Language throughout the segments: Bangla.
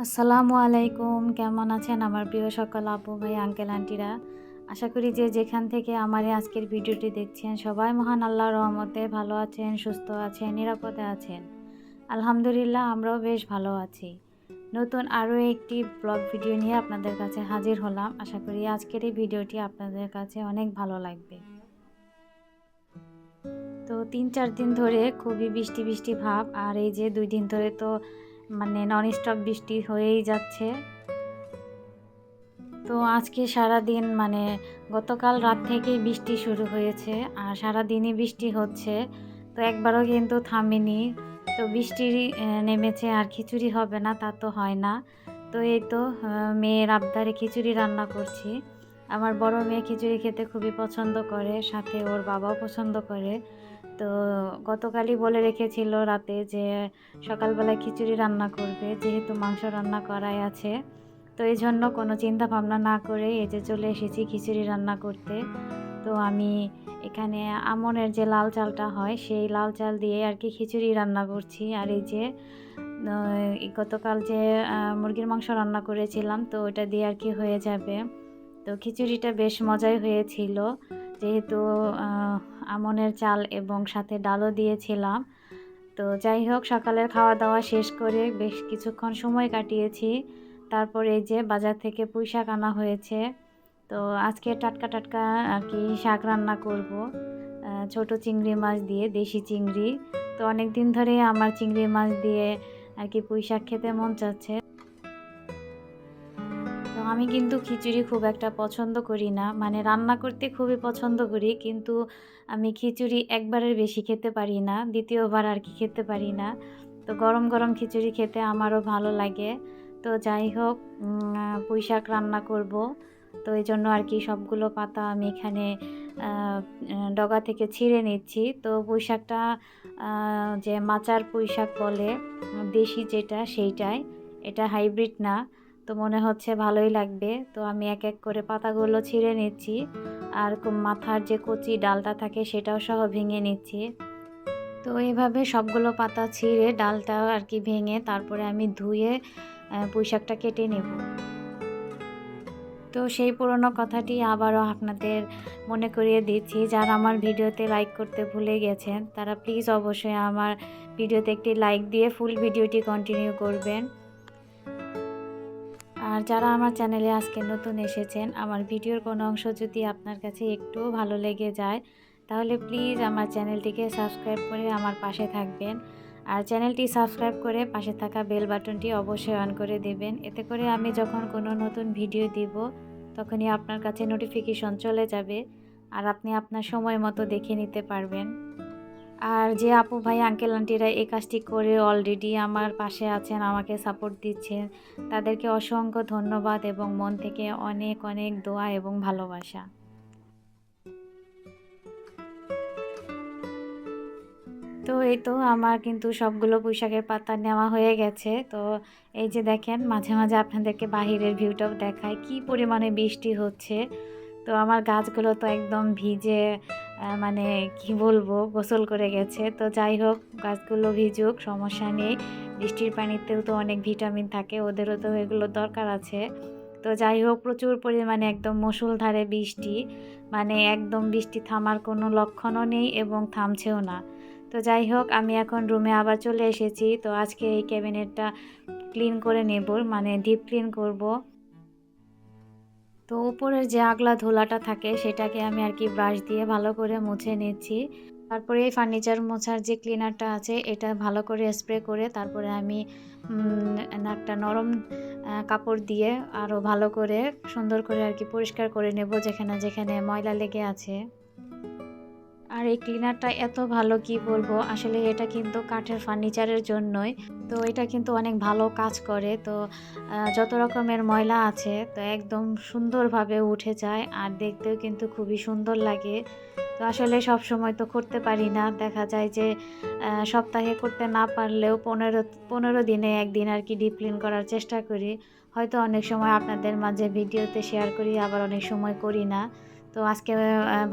আসসালামু আলাইকুম। কেমন আছেন আমার প্রিয় সকল আপু ভাই আঙ্কেল আন্টিরা? আশা করি যে যেখান থেকে আমার এই আজকের ভিডিওটি দেখছেন সবাই মহান আল্লাহর রহমতে ভালো আছেন, সুস্থ আছেন, নিরাপদে আছেন। আলহামদুলিল্লাহ আমরাও বেশ ভালো আছি। নতুন আরও একটি ব্লগ ভিডিও নিয়ে আপনাদের কাছে হাজির হলাম। আশা করি আজকের এই ভিডিওটি আপনাদের কাছে অনেক ভালো লাগবে। তো ৩-৪ দিন ধরে খুবই বৃষ্টি বৃষ্টি ভাব, আর এই যে ২ দিন ধরে তো মানে ননস্টপ বৃষ্টি হয়েই যাচ্ছে। তো আজকে সারাদিন মানে গতকাল রাত থেকেই বৃষ্টি শুরু হয়েছে, আর সারাদিনই বৃষ্টি হচ্ছে। তো একবারও কিন্তু থামেনি। তো বৃষ্টি নেমেছে আর খিচুড়ি হবে না তা তো হয় না। তো এই তো মেয়ের আবদারে খিচুড়ি রান্না করছি। আমার বড় মেয়ে খিচুড়ি খেতে খুবই পছন্দ করে, সাথে ওর বাবাও পছন্দ করে। তো গতকালই বলে রেখেছিল রাতে যে সকালবেলায় খিচুড়ি রান্না করবে, যেহেতু মাংস রান্না করাই আছে। তো এই জন্য কোনো চিন্তা ভাবনা না করে এই যে চলে এসেছি খিচুড়ি রান্না করতে। তো আমি এখানে আমনের যে লাল চালটা হয় সেই লাল চাল দিয়ে আর কি খিচুড়ি রান্না করছি। আর এই যে গতকাল যে মুরগির মাংস রান্না করেছিলাম, তো ওটা দিয়ে আর কি হয়ে যাবে। তো খিচুড়িটা বেশ মজাই হয়েছিল, যেহেতু আমনের চাল এবং সাথে ডালও দিয়েছিলাম। তো যাই হোক, সকালের খাওয়া দাওয়া শেষ করে বেশ কিছুক্ষণ সময় কাটিয়েছি। তারপর এই যে বাজার থেকে পুঁই শাক আনা হয়েছে। তো আজকে টাটকা টাটকা আর কি শাক রান্না করব, ছোট চিংড়ি মাছ দিয়ে, দেশি চিংড়ি। তো অনেক দিন ধরে আমার চিংড়ি মাছ দিয়ে আর কি পুঁই শাক খেতে মন চাচ্ছে। তো আমি কিন্তু খিচুড়ি খুব একটা পছন্দ করি না, মানে রান্না করতে খুবই পছন্দ করি, কিন্তু আমি খিচুড়ি একবারের বেশি খেতে পারি না, দ্বিতীয়বার আর কি খেতে পারি না। তো গরম গরম খিচুড়ি খেতে আমারও ভালো লাগে। তো যাই হোক, পুঁই শাক রান্না করব। তো এই জন্য আর কি সবগুলো পাতা আমি এখানে ডগা থেকে ছিঁড়ে নিচ্ছি। তো পুঁই শাকটা যে মাচার পুঁই শাক বলে, দেশি যেটা সেইটাই, এটা হাইব্রিড না। তো মনে হচ্ছে ভালোই লাগবে। তো আমি এক এক করে পাতাগুলো ছিঁড়ে নিচ্ছি, আর মাথার যে কচি ডালটা থাকে সেটাও সহ ভেঙে নিচ্ছি। তো এইভাবে সবগুলো পাতা ছিঁড়ে ডালটা আর কি ভেঙে তারপরে আমি ধুয়ে পুঁই শাকটা কেটে নেব। তো সেই পুরনো কথাটি আবারও আপনাদের মনে করিয়ে দিচ্ছি, যারা আমার ভিডিওতে লাইক করতে ভুলে গেছেন তারা প্লিজ অবশ্যই আমার ভিডিওতে একটি লাইক দিয়ে ফুল ভিডিওটি কন্টিনিউ করবেন। আর যারা আমার চ্যানেলে আজকে নতুন এসেছেন, আমার ভিডিওর কোনো অংশ যদি আপনার কাছে একটুও ভালো লেগে যায় তাহলে প্লিজ আমার চ্যানেলটিকে সাবস্ক্রাইব করে আমার পাশে থাকবেন। আর চ্যানেলটি সাবস্ক্রাইব করে পাশে থাকা বেল বাটনটি অবশ্যই অন করে দেবেন। এতে করে আমি যখন কোনো নতুন ভিডিও দিব তখনই আপনার কাছে নোটিফিকেশন চলে যাবে, আর আপনি আপনার সময় মতো দেখে নিতে পারবেন। আর যে আপু ভাই আঙ্কেল আন্টিরা এই কাজটি করে অলরেডি আমার পাশে আছেন, আমাকে সাপোর্ট দিচ্ছেন, তাদেরকে অসংখ্য ধন্যবাদ এবং মন থেকে অনেক অনেক দোয়া এবং ভালোবাসা। তো এই তো আমার কিন্তু সবগুলো পুঁইশাকের পাতা নেওয়া হয়ে গেছে। তো এই যে দেখেন, মাঝে মাঝে আপনাদেরকে বাহিরের ভিউটাও দেখায়, কি পরিমাণে বৃষ্টি হচ্ছে। তো আমার গাছগুলো তো একদম ভিজে, মানে কি বলবো, গোসল করে গেছে। তো যাই হোক, গাছগুলো ভিজুক, সমস্যা নেই। বৃষ্টির পানিতেও তো অনেক ভিটামিন থাকে, ওদেরও তো এগুলো দরকার আছে। তো যাই হোক, প্রচুর পরিমাণে একদম মুষলধারে বৃষ্টি, মানে একদম বৃষ্টি থামার কোনো লক্ষণও নেই এবং থামছেও না। তো যাই হোক, আমি এখন রুমে আবার চলে এসেছি। তো আজকে এই ক্যাবিনেটটা ক্লিন করে নেব, মানে ডিপ ক্লিন করব। তো উপরের যে আগলা ধুলাটা থাকে সেটাকে আমি আর কি ব্রাশ দিয়ে ভালো করে মুছে নিচ্ছি। তারপরে এই ফার্নিচার মোছার যে ক্লিনারটা আছে এটা ভালো করে স্প্রে করে তারপরে আমি একটা নরম কাপড় দিয়ে আরও ভালো করে সুন্দর করে আর কি পরিষ্কার করে নেব যেখানে যেখানে ময়লা লেগে আছে। আর এই ক্লিনারটা এত ভালো, কি বলবো, আসলে এটা কিন্তু কাঠের ফার্নিচারের জন্যই। তো এটা কিন্তু অনেক ভালো কাজ করে। তো যত রকমের ময়লা আছে তো একদম সুন্দরভাবে উঠে যায়, আর দেখতেও কিন্তু খুবই সুন্দর লাগে। তো আসলে সব সময় তো করতে পারি না, দেখা যায় যে সপ্তাহে করতে না পারলেও 15 দিনে একদিন আর কি ডিপ ক্লিন করার চেষ্টা করি। হয়তো অনেক সময় আপনাদের মাঝে ভিডিওতে শেয়ার করি, আবার অনেক সময় করি না। তো আজকে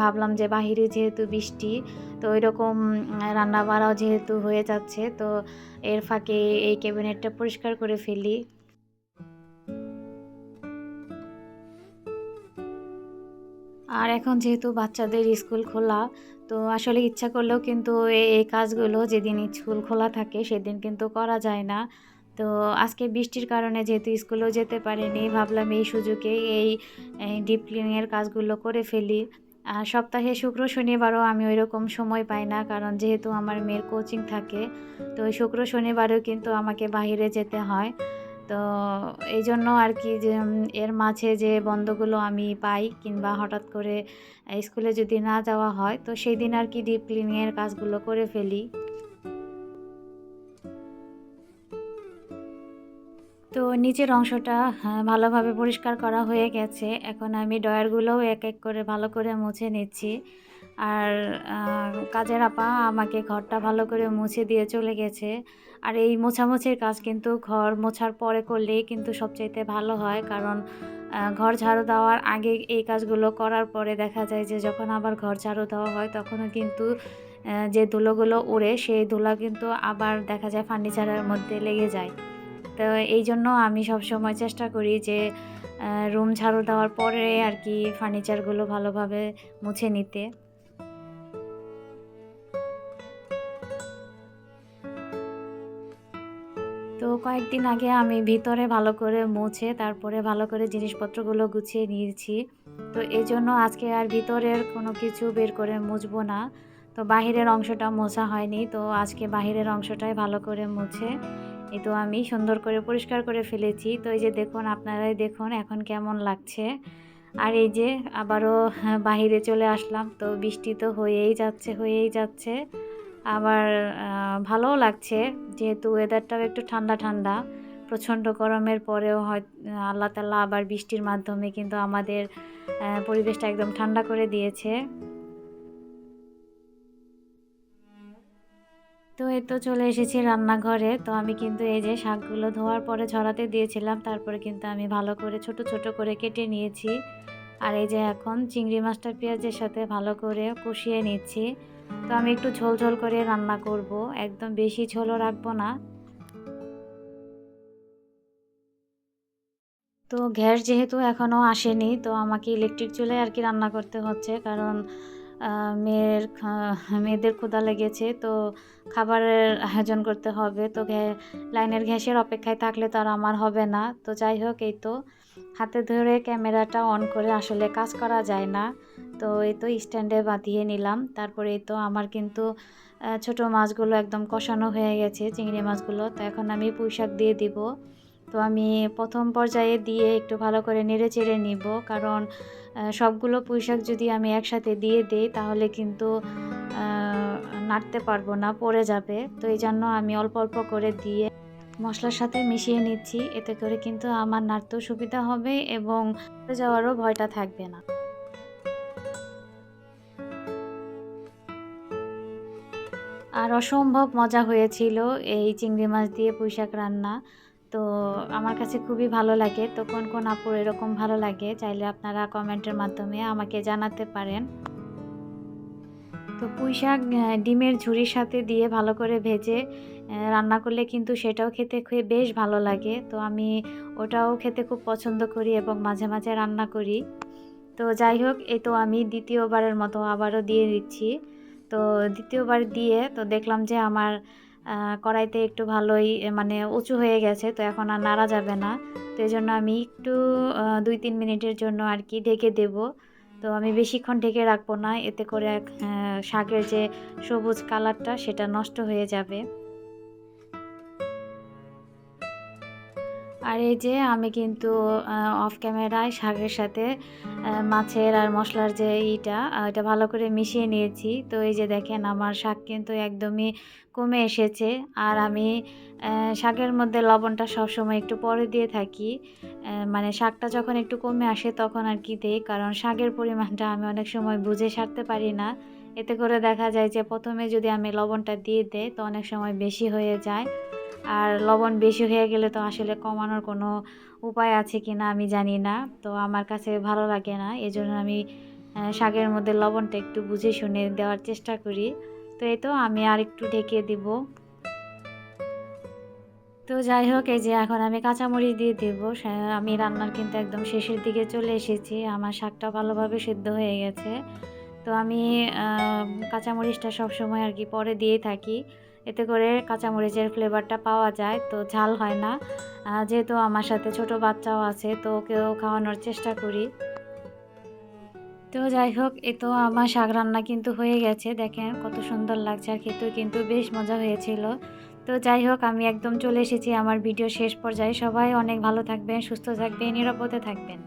ভাবলাম যে বাহিরে যেহেতু বৃষ্টি, তো ওইরকম রান্না বাড়াও যেহেতু হয়ে যাচ্ছে, তো এর ফাঁকে এই ক্যাবিনেটটা পরিষ্কার করে ফেলি। আর এখন যেহেতু বাচ্চাদের স্কুল খোলা, তো আসলে ইচ্ছা করলেও কিন্তু এই কাজগুলো যেদিন স্কুল খোলা থাকে সেদিন কিন্তু করা যায় না। তো আজকে বৃষ্টির কারণে যেহেতু স্কুলেও যেতে পারিনি, ভাবলাম এই সুযোগে এই ডিপ ক্লিনিং এর কাজগুলো করে ফেলি। সপ্তাহে শুক্র শনিবারও আমি ওইরকম সময় পাই না, কারণ যেহেতু আমার মেয়ের কোচিং থাকে, তো ওই শুক্র শনিবারেও কিন্তু আমাকে বাহিরে যেতে হয়। তো এইজন্য আর কি যে এর মাঝে যে বন্ধগুলো আমি পাই কিংবা হঠাৎ করে স্কুলে যদি না যাওয়া হয়, তো সেই দিন আর কি ডিপ ক্লিনিং এর কাজগুলো করে ফেলি। তো নিচের অংশটা ভালোভাবে পরিষ্কার করা হয়ে গেছে। এখন আমি ড্রয়ারগুলোও এক এক করে ভালো করে মুছে নিচ্ছি। আর কাজের আপা আমাকে ঘরটা ভালো করে মুছে দিয়ে চলে গেছে। আর এই মোছামুছির কাজ কিন্তু ঘর মোছার পরে করলেই কিন্তু সবচাইতে ভালো হয়, কারণ ঘর ঝাড়ু দেওয়ার আগে এই কাজগুলো করার পরে দেখা যায় যে যখন আবার ঘর ঝাড়ু দেওয়া হয় তখনও কিন্তু যে ধুলোগুলো ওড়ে সেই ধুলা কিন্তু আবার দেখা যায় ফার্নিচারের মধ্যে লেগে যায়। তো এইজন্য আমি সবসময় চেষ্টা করি যে রুম ঝাড়ু দেওয়ার পরে আর কি ফার্নিচারগুলো ভালোভাবে মুছে নিতে। তো কয়েকদিন আগে আমি ভিতরে ভালো করে মুছে তারপরে ভালো করে জিনিসপত্রগুলো গুছিয়ে নিয়েছি। তো এজন্য আজকে আর ভিতরের কোনো কিছু বের করে মুছবো না। তো বাহিরের অংশটা মোছা হয়নি। তো আজকে বাহিরের অংশটাই ভালো করে মুছে এই তো আমি সুন্দর করে পরিষ্কার করে ফেলেছি। তো এই যে দেখুন, আপনারাই দেখুন এখন কেমন লাগছে। আর এই যে আবারও বাহিরে চলে আসলাম। তো বৃষ্টি তো হয়েই যাচ্ছে, হয়েই যাচ্ছে। আবার ভালোও লাগছে, যেহেতু ওয়েদারটাও একটু ঠান্ডা ঠান্ডা। প্রচণ্ড গরমের পরেও আল্লাহ তাআলা আবার বৃষ্টির মাধ্যমে কিন্তু আমাদের পরিবেশটা একদম ঠান্ডা করে দিয়েছে। তো এই তো চলে এসেছি রান্নাঘরে। তো আমি কিন্তু এই যে শাকগুলো ধোয়ার পরে ঝরাতে দিয়েছিলাম। তারপরে কিন্তু আমি ভালো করে ছোট ছোট করে কেটে নিয়েছি। আর এই যে এখন চিংড়ি মাছটা পেঁয়াজের সাথে ভালো করে কষিয়ে নিচ্ছি। তো আমি একটু ঝোল ঝোল করে রান্না করব, একদম বেশি ঝোলও রাখবো না। তো গ্যাস যেহেতু এখনও আসেনি, তো আমাকে ইলেকট্রিক চুলায় আর কি রান্না করতে হচ্ছে, কারণ মেয়েদের ক্ষুধা লেগেছে, তো খাবারের আয়োজন করতে হবে। তো লাইনের গ্যাসের অপেক্ষায় থাকলে তো আর আমার হবে না। তো যাই হোক, এই তো হাতে ধরে ক্যামেরাটা অন করে আসলে কাজ করা যায় না। তো এই তো স্ট্যান্ডে বাঁধিয়ে নিলাম। তারপরে এই তো আমার কিন্তু ছোট মাছগুলো একদম কষানো হয়ে গেছে, চিংড়ি মাছগুলো। তো এখন আমি পুঁইশাক দিয়ে দিব। তো আমি প্রথম পর্যায়ে দিয়ে একটু ভালো করে নেড়ে চেড়ে নিব, কারণ সবগুলো পুঁইশাক যদি আমি একসাথে দিয়ে দিই তাহলে কিন্তু নাড়তে পারবো না, পড়ে যাবে। তো এই জন্য আমি অল্প অল্প করে দিয়ে মশলার সাথে মিশিয়ে নিচ্ছি। এতে করে কিন্তু আমার নাড়তেও সুবিধা হবে এবং পড়ে যাওয়ারও ভয়টা থাকবে না। আর অসম্ভব মজা হয়েছিল এই চিংড়ি মাছ দিয়ে পুঁইশাক রান্না। তো আমার কাছে খুবই ভালো লাগে। তো কোন কোন আপুর এরকম ভালো লাগে চাইলে আপনারা কমেন্টের মাধ্যমে আমাকে জানাতে পারেন। তো পুঁইশাক ডিমের ঝুরির সাথে দিয়ে ভালো করে ভেজে রান্না করলে কিন্তু সেটাও খেতে বেশ ভালো লাগে। তো আমি ওটাও খেতে খুব পছন্দ করি এবং মাঝে মাঝে রান্না করি। তো যাই হোক, এই তো আমি দ্বিতীয়বারের মতো আবারও দিয়ে দিচ্ছি। তো দ্বিতীয়বার দিয়ে তো দেখলাম যে আমার কড়াইতে একটু ভালোই মানে উঁচু হয়ে গেছে। তো এখন আর নাড়া যাবে না। তো এজন্য আমি একটু ২-৩ মিনিটের জন্য আর কি ঢেকে দেব। তো আমি বেশিক্ষণ ঢেকে রাখবো না। এতে করে শাকের যে সবুজ কালারটা সেটা নষ্ট হয়ে যাবে। আর এই যে আমি কিন্তু অফ ক্যামেরায় শাকের সাথে মাছের আর মশলার যে এটা ভালো করে মিশিয়ে নিয়েছি। তো এই যে দেখেন, আমার শাক কিন্তু একদমই কমে এসেছে। আর আমি শাকের মধ্যে লবণটা সবসময় একটু পরে দিয়ে থাকি। মানে শাকটা যখন একটু কমে আসে তখন আর কি দেই, কারণ শাকের পরিমাণটা আমি অনেক সময় বুঝে সারতে পারি না। এতে করে দেখা যায় যে প্রথমে যদি আমি লবণটা দিয়ে দেই তো অনেক সময় বেশি হয়ে যায়। আর লবণ বেশি হয়ে গেলে তো আসলে কমানোর কোনো উপায় আছে কিনা আমি জানি না। তো আমার কাছে ভালো লাগে না। এজন্য আমি শাকের মধ্যে লবণটা একটু বুঝে শুনে দেওয়ার চেষ্টা করি। তো এই তো আমি আরেকটু ঢেকে দিব। তো যাই হোক, এই যে এখন আমি কাঁচামরিচ দিয়ে দেব। আমি রান্নার কিন্তু একদম শেষের দিকে চলে এসেছি। আমার শাকটা ভালোভাবে সিদ্ধ হয়ে গেছে। তো আমি কাঁচামরিচটা সবসময় আর কি পরে দিয়ে থাকি। এতে করে কাঁচামরিচের ফ্লেভারটা পাওয়া যায়, তো ঝাল হয় না। যেহেতু আমার সাথে ছোট বাচ্চাও আছে, তো ওকেও খাওয়ানোর চেষ্টা করি। তো যাই হোক, এ তো আমার শাক রান্না কিন্তু হয়ে গেছে। দেখেন কত সুন্দর লাগছে, আর খেতেও কিন্তু বেশ মজা হয়েছিল। তো যাই হোক, আমি একদম চলে এসেছি আমার ভিডিও শেষ পর্যায়ে। সবাই অনেক ভালো থাকবেন, সুস্থ থাকবেন, নিরাপদে থাকবেন।